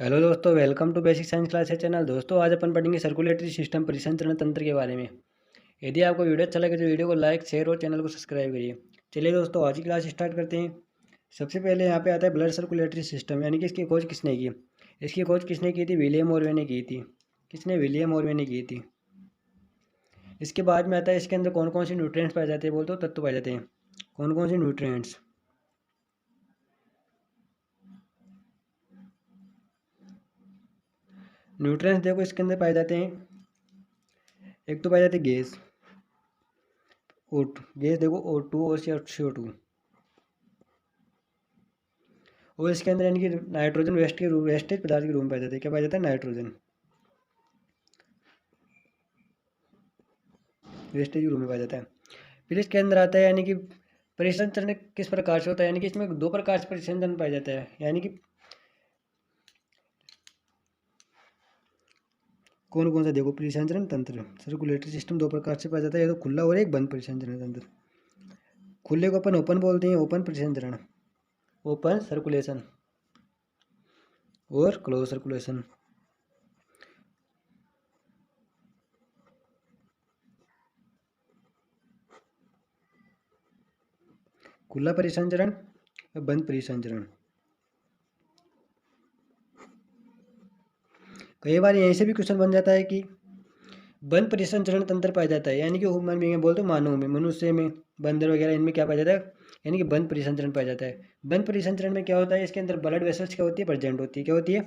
Hello दोस्तों, welcome to basic science classes channel. दोस्तों, आज अपन पढ़ेंगे सर्कुलेटरी सिस्टम परिसंचरण तंत्र के बारे में। यदि आपको वीडियो अच्छा लगे तो वीडियो को लाइक, शेयर और चैनल को सब्सक्राइब करिए। चलिए दोस्तों, आज की क्लास स्टार्ट करते हैं। सबसे पहले यहाँ पे आता है ब्लड सर्कुलेटरी सिस्टम, यानी कि इसकी खोज किसने की। इसकी खोज किसने की थी? विलियम ऑरवे ने की थी। किसने? विलियम ऑरवे ने की थी। इसके बाद में आता है इसके अंदर कौन कौन से न्यूट्रिएंट्स पाए जाते हैं, बोलते हो तत्व पाए जाते हैं। कौन कौन से न्यूट्रिएंट्स? न्यूट्रिएंट्स देखो इसके अंदर पाए जाते हैं। एक तो पाए जाते हैं गैस, गैस देखो O2 और CO2। और इसके अंदर यानी कि नाइट्रोजन वेस्टेज पदार्थ के रूप में पाया जाता है। क्या पाया जाता है? नाइट्रोजन वेस्टेज के रूप में पाया जाता है। फिर इसके अंदर आता है यानी कि परिसंचरण किस प्रकार से होता है, यानी कि इसमें दो प्रकार से परिसंचरण पाया जाता है। यानी कि कौन कौन सा? देखो, परिसंचरण तंत्र सर्कुलेटरी सिस्टम दो प्रकार से पाया जाता है, एक तो खुला और एक बंद परिसंचरण तंत्र। खुले को अपन ओपन बोलते हैं, ओपन परिसंचरण, ओपन सर्कुलेशन, और क्लोज सर्कुलेशन। खुला परिसंचरण और बंद परिसंचरण। कई बार यहीं से भी क्वेश्चन बन जाता है कि बंद परिसंचरण तंत्र पाया जाता है, यानी कि ह्यूमन बीइंग में बोलते हो, मानव में, मनुष्य में, बंदर वगैरह, इनमें क्या पाया जाता है? यानी कि बंद परिसंचरण पाया जाता है। बंद परिसंचरण में क्या होता है? इसके अंदर ब्लड वेसल्स क्या होती है? प्रेजेंट होती है। क्या होती है?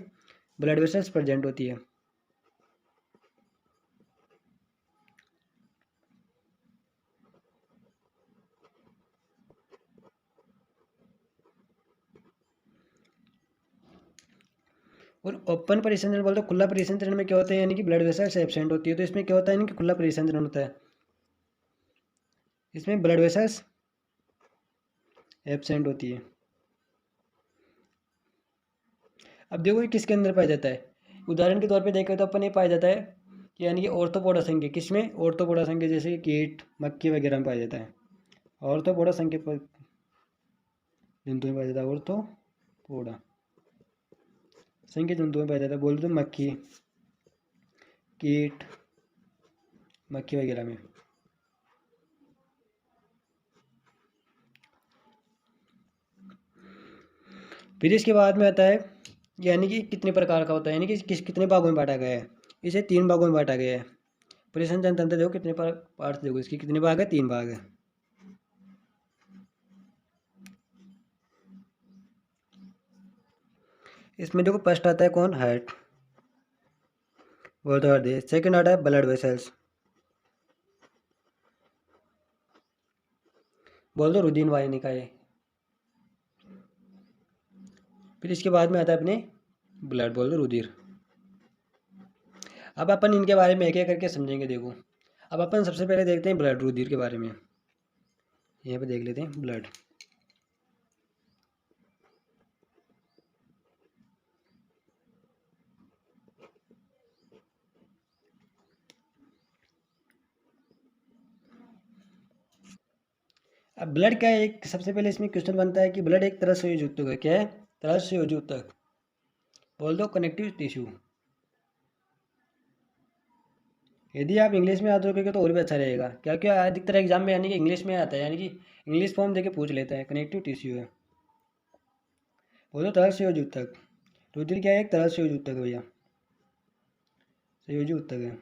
ब्लड वेसल्स प्रेजेंट होती है। और ओपन परिसंचरण बोलते हो, खुला परिसंचरण में क्या होता है? यानी कि ब्लड वेसल्स एब्सेंट होती है। तो इसमें क्या होता है? यानी कि खुला परिसंचरण होता है, इसमें ब्लड वेसल्स एब्सेंट होती है। अब देखो ये किसके अंदर पाया जाता है। उदाहरण के तौर पे देखें तो अपन ये पाया जाता है कि यानी कि ऑर्थोपोडा संघ, किसमें? ऑर्थोपोडा संघ, जैसे कीट, मक्खी वगैरह में पाया जाता है। ऑर्थोपोडा संघ के जंतु में पाया जाता है। ऑर्थोपोडा संघ के जंतु में पाया जाता है, बोल दो मक्खी, कीट, मक्खी वगैरह में। फिर इसके बाद में आता है यानी कि कितने प्रकार का होता है, यानी कि कितने भागों में बांटा गया है। इसे 3 भागों में बांटा गया है। परिसंचरण तंत्र देखो कितने पार्ट्स, देखो इसके कितने भाग है? 3 भाग है। इसमें देखो फर्स्ट आता है कौन? हार्ट, वो तो हृदय। सेकंड आता है ब्लड वेसल्स, बोल दो रुधिर वाहिनी का है। फिर इसके बाद में आता है अपने ब्लड, बोल दो रुधिर। अब अपन इनके बारे में एक एक करके समझेंगे। देखो, अब अपन सबसे पहले देखते हैं ब्लड, रुधिर के बारे में। यहाँ पे देख लेते हैं ब्लड। अब ब्लड क्या है? एक सबसे पहले इसमें क्वेश्चन बनता है कि ब्लड एक तरह से युक्त है। क्या है? तरह से युक्त, बोल दो कनेक्टिव टिश्यू। यदि आप इंग्लिश में याद रखोगे तो और भी अच्छा रहेगा, क्योंकि अधिकतर एग्जाम में यानी कि इंग्लिश में आता है, यानी कि इंग्लिश फॉर्म देके पूछ लेता है। कनेक्टिव टिश्यू है, बोलो तरल संयोजी ऊतक। रुधिर क्या है? एक तरल संयोजी ऊतक है भैया, संयोजी ऊतक है।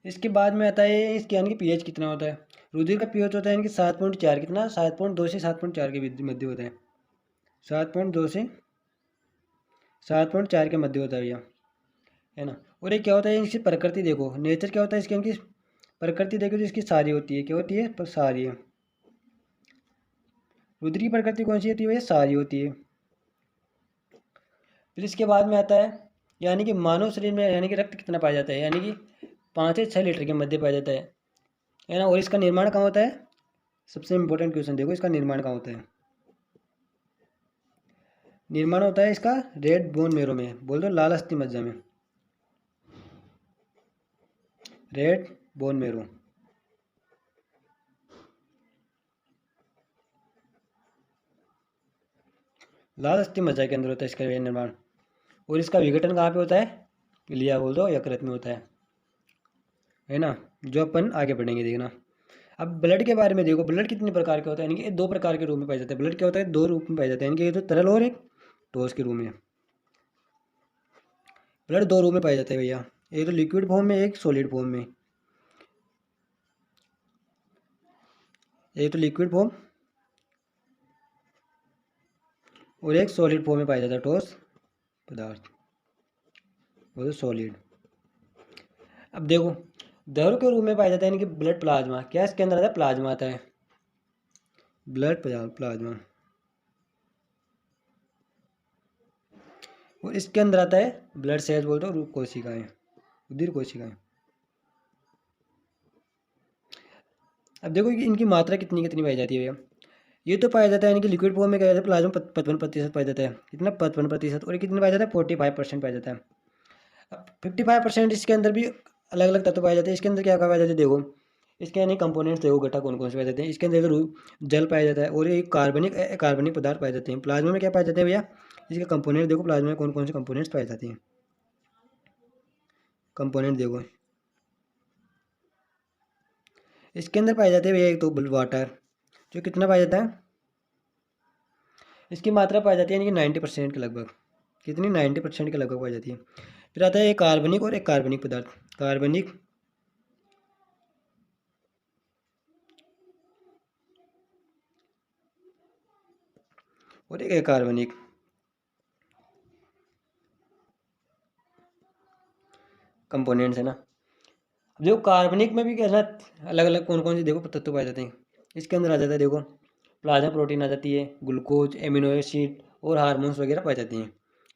इसके बाद में आता है इसके यानी कि पीएच कितना होता है। रुधिर का पीएच होता है यानी कि 7.4, कितना? 7.2 से 7.4 के मध्य होता है। 7.2 से 7.4 के मध्य होता है भैया, है ना। और ये क्या होता है? इसकी प्रकृति देखो, नेचर क्या होता है इसकी, इनकी प्रकृति देखो तो इसकी सारी होती है। क्या होती है? पर सारी है। रुधिर की प्रकृति कौन सी होती है भैया? सारी होती है। फिर इसके बाद में आता है यानी कि मानव शरीर में यानी कि रक्त कितना पाया जाता है, यानी कि 5 से 6 लीटर के मध्य पाया जाता है ना। और इसका निर्माण कहाँ होता है? सबसे इंपॉर्टेंट क्वेश्चन देखो, इसका निर्माण कहाँ होता है? निर्माण होता है इसका रेड बोन मेरो में, बोल दो लाल अस्थि मज्जा में, रेड बोन मेरो। लाल अस्थि मज्जा के अंदर होता है इसका निर्माण। और इसका विघटन कहाँ पे होता है, पिलिया बोल दो, यकृत में होता है ना। जो अपन आगे बढ़ेंगे देखना। अब ब्लड के बारे में देखो, ब्लड कितने प्रकार का होता है, यानी कि दो प्रकार के रूप में पाया जाता है। ब्लड क्या होता है, दो रूप में पाया जाता है, यानी कि ये तो तरल और एक ठोस के रूप में। ब्लड दो रूप में पाया जाता है भैया, एक तो लिक्विड फॉर्म में, एक सॉलिड फॉर्म में। एक तो लिक्विड फॉर्म और एक सॉलिड फॉर्म में पाया जाता है, ठोस पदार्थ, वो तो सॉलिड। अब देखो द्रव के रूप में पाया जाता है, यानी कि ब्लड प्लाज्मा, क्या इसके अंदर आता है, प्लाज्मा आता है, ब्लड प्लाज्मा। और इसके अंदर आता है ब्लड सेल्स बोलते हो, रूप कोशिकाएं, रुधिर कोशिकाएं। अब देखो कि इनकी मात्रा कितनी कितनी पाई जाती है भैया। ये तो पाया जाता है, यानी कि लिक्विड फॉर्म में क्या जाता है, प्लाज्मा 55% पाया जाता है, कितना 55%, और ये कितने पाया जाता है, 45% पाया जाता है। अब 55% इसके अंदर भी अलग अलग तत्व पाए जाते हैं। इसके अंदर क्या पाया जाता है देखो, इसके यानी कंपोनेंट्स देखो, घटक कौन कौन से पाए जाते हैं। इसके अंदर जल पाया जाता है, और ये कार्बनिक पदार्थ पाए जाते हैं। प्लाज्मा में क्या पाए जाते हैं भैया, इसके कंपोनेंट देखो, प्लाज्मा में कौन कौन से कंपोनेंट्स पाए जाते हैं, कंपोनेंट देखो। इसके अंदर पाए जाते हैं भैया एक तो वाटर, जो कितना पाया जाता है, इसकी मात्रा पाई जाती है यानी कि 90% के लगभग, कितनी 90% के लगभग पाई जाती है। फिर आता है एक कार्बनिक और एक कार्बनिक पदार्थ, कार्बनिक और एक कार्बनिक। कंपोनेंट्स है ना। जो कार्बनिक में भी क्या है, अलग अलग कौन कौन से देखो तत्व पाए जाते हैं। इसके अंदर आ जाता है देखो, प्लाज्मा प्रोटीन आ जाती है, ग्लूकोज, एमिनो एसिड और हार्मोन्स वगैरह पाई जाती हैं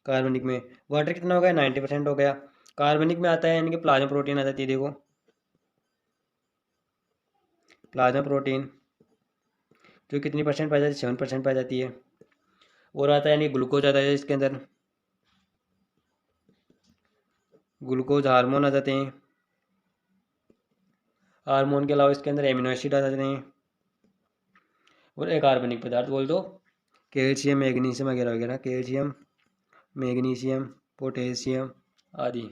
कार्बनिक में। वाटर कितना हो गया, 90% हो गया। कार्बनिक में आता है यानी कि प्लाज्मा प्रोटीन आ जाती है देखो, प्लाज्मा प्रोटीन जो कितनी परसेंट पाई जाती है, 7% पाई जाती है। और आता है यानी ग्लूकोज आता है इसके अंदर, ग्लूकोज, हार्मोन आ जाते हैं। हार्मोन के अलावा इसके अंदर एमिनो एसिड आ जाते हैं, और एक कार्बनिक पदार्थ बोल दो, कैल्शियम, मैग्नीशियम वगैरह वगैरह, कैल्शियम, मैग्नीशियम, पोटेशियम आदि।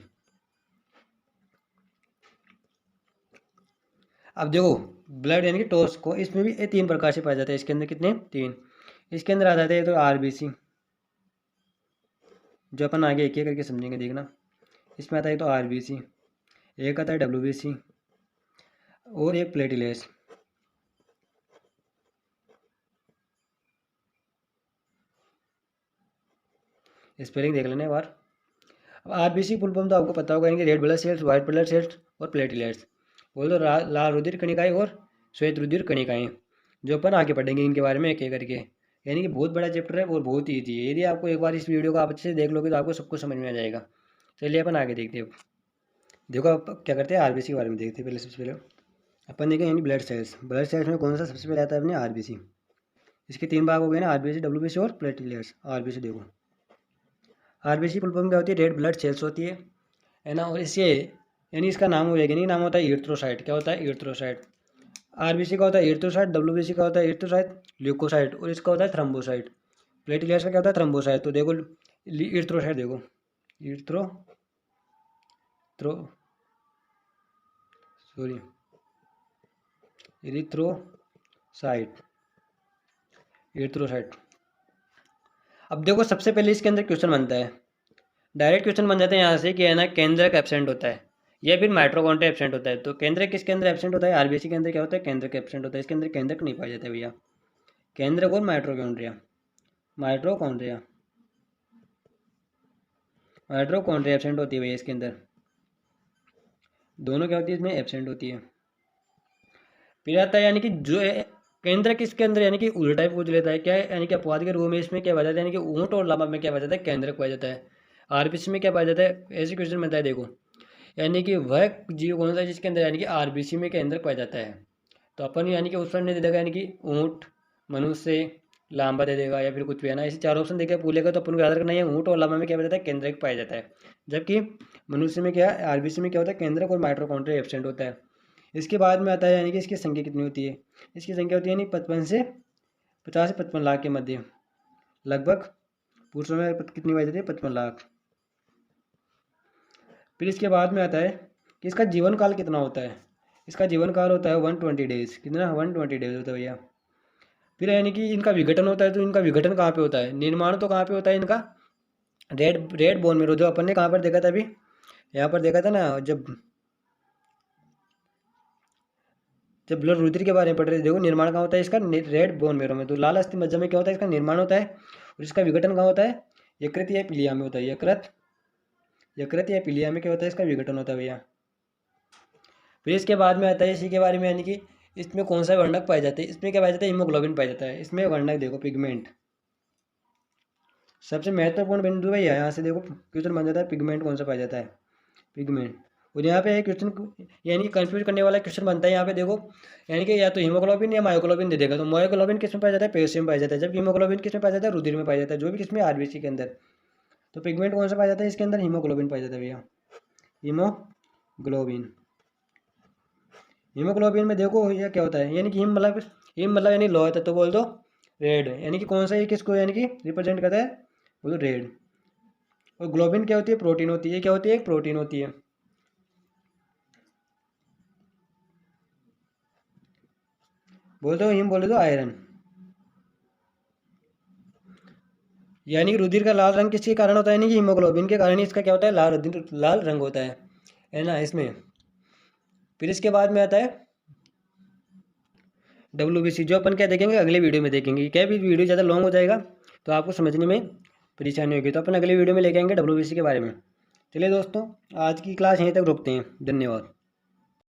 अब देखो ब्लड यानी कि टॉस को, इसमें भी ये 3 प्रकार से पाया जाता है। इसके अंदर कितने, 3। इसके अंदर आ जाते हैं तो आरबीसी, जो अपन आगे एक एक करके समझेंगे देखना। इसमें आता है तो आरबीसी, एक आता है डब्ल्यूबीसी, और एक प्लेटिलेट्स। स्पेलिंग देख लेना एक बार। अब आरबीसी फुल फॉर्म तो आपको पता होगा, यानी red blood cells, white blood cells और प्लेटिलेट्स बोल दो, लाल रुधिर कणिकाएं और श्वेत रुधिर कणिकाएं, जो अपन आगे पढ़ेंगे इनके बारे में एक एक करके। यानी कि बहुत बड़ा चैप्टर है और बहुत ईजी है। यदि आपको एक बार इस वीडियो को आप अच्छे से देख लोगे तो आपको सब कुछ समझ में आ जाएगा। चलिए अपन आगे देखते हैं। देखो आप क्या करते हैं, आरबीसी के बारे में देखते हैं। पहले सबसे पहले अपन देखें यानी ब्लड सेल्स। ब्लड सेल्स में कौन सा सबसे पहले आता है अपने, आरबीसी। इसके 3 भाग हो गए ना, आरबीसी, डब्ल्यूबीसी और प्लेटलेट्स। आरबीसी देखो, आरबीसी फुल फॉर्म क्या होती है, रेड ब्लड सेल्स होती है ना। और इससे यानी इसका नाम हो जाएगा, नहीं नाम होता है इरिथ्रोसाइट। क्या होता है, इरिथ्रोसाइट। आरबीसी का होता है इरिथ्रोसाइट, डब्ल्यूबीसी का होता है इरिथ्रोसाइट, ल्यूकोसाइट, और इसका होता है थ्रम्बोसाइट। प्लेटलेट्स का क्या होता है, थ्रम्बोसाइट। तो देखो इरिथ्रोसाइट देखो, इरिथ्रो थ्रो सॉरी इरिथ्रोसाइट, इरिथ्रोसाइट। अब देखो सबसे पहले इसके अंदर क्वेश्चन बनता है, डायरेक्ट क्वेश्चन बन जाते हैं यहाँ से कि है ना, केंद्रक एब्सेंट होता है या फिर माइटोकॉन्ड्रिया एब्सेंट होता है। तो केंद्रक किसके अंदर एब्सेंट होता है, आरबीसी के अंदर क्या होता है, केंद्रक एब्सेंट होता है। इसके अंदर केंद्रक नहीं पाया जाता है भैया, केंद्रक और माइटोकॉन्ड्रिया, माइटोकॉन्ड्रिया, माइटोकॉन्ड्रिया एब्सेंट होती है भैया इसके अंदर, दोनों क्या होती है इसमें, एब्सेंट होती है। फिर आता है यानी कि जो केंद्र किसके अंदर, यानी कि उल्टा ही पूछ लेता है क्या है, यानी कि अपवाद के रूप में इसमें क्या पाया जाता है, यानी कि ऊंट और लामा में क्या पाया जाता है, केंद्रक पाया जाता है। आरबीसी में क्या पाया जाता है, ऐसे क्वेश्चन बनता है देखो, यानी कि वह जीव कौन सा है जिसके अंदर यानी कि आरबीसी में केंद्रक पाया जाता है। तो अपन यानी कि ऑप्शन नहीं दे देगा, यानी कि ऊंट, मनुष्य, लामा दे देगा, या फिर कुछ भी है ना, ऐसे 4 ऑप्शन देकर पूछेगा तो अपन को याद रखना है ऊंट और लामा में क्या पाया जाता है, केंद्रक पाया जाता है। जबकि मनुष्य में क्या है, आरबीसी में क्या होता है, केंद्रक और माइटोकॉन्ड्रिया एब्सेंट होता है। इसके बाद में आता है यानी कि इसकी संख्या कितनी होती है, इसकी संख्या होती है यानी 55 से 50 से 55 लाख के मध्य लगभग। पुरुषों में कितनी पाई जाती है? 55 लाख। फिर इसके बाद में आता है कि इसका जीवन काल कितना होता है। इसका जीवन काल होता है 120 डेज। कितना? 120 डेज होता है भैया। फिर यानी कि इनका विघटन होता है, तो इनका विघटन कहाँ पे होता है? निर्माण तो कहाँ पे होता है इनका? रेड बोन मेरो, जो अपन ने कहाँ पर देखा था अभी, यहाँ पर देखा था ना, जब ब्लड रुधिर के बारे में पढ़ रहे थे। देखो निर्माण कहाँ होता है इसका? रेड बोन मेरो में। तो लाल अस्थि मज्जा में क्या होता है? इसका निर्माण होता है। और इसका विघटन कहाँ होता है? यकृत या पीलिया में होता है। यकृत या पीलिया में क्या होता है? इसका विघटन होता है भैया। फिर इसके बाद में आता है इसी के बारे में, यानी कि इसमें कौन सा वर्णक पाए जाते हैं? इसमें क्या पाया जाता है? हीमोग्लोबिन पाया जाता है। इसमें वर्णक देखो पिगमेंट, सबसे महत्वपूर्ण बिंदु है यहाँ से देखो क्वेश्चन बन जाता है, पिगमेंट कौन सा पाया जाता है? पिगमेंट। और यहाँ पे क्वेश्चन यानी कंफ्यूज करने वाला क्वेश्चन बनता है यहाँ पे देखो, यानी कि या तो हीमोग्लोबिन या मायोग्लोबिन दे देगा। तो मायोग्लोबिन किस में पाया जाता है? पेशी में पाया जाता है। जबकि हीमोग्लोबिन किस में पाया जाता है? रुधिर में पाया जाता है, जो भी किसमें? आरबीसी के अंदर। तो पिगमेंट कौन सा पाया जाता है इसके अंदर? हीमोग्लोबिन पाया जाता है भैया, हीमोग्लोबिन। हीमोग्लोबिन में देखो ये क्या होता है, यानी कि हिम मतलब यानी लोह तत्व, तो बोल दो रेड। यानी कि कौन सा ये किसको यानी कि रिप्रेजेंट करता है? बोलो रेड। और ग्लोबिन क्या होती है? प्रोटीन होती है। क्या होती है? एक प्रोटीन होती है। बोल दो हिम, बोल दो आयरन। यानी कि रुधिर का लाल रंग किसके कारण होता है? यानी कि हीमोग्लोबिन के कारण ही इसका क्या होता है? लाल रंग होता है ना इसमें। फिर इसके बाद में आता है WBC, जो अपन क्या देखेंगे अगले वीडियो में देखेंगे। क्या भी वीडियो ज़्यादा लॉन्ग हो जाएगा तो आपको समझने में परेशानी होगी, तो अपन अगले वीडियो में लेके आएंगे WBC के बारे में। चलिए दोस्तों, आज की क्लास यहीं तक रोकते हैं। धन्यवाद।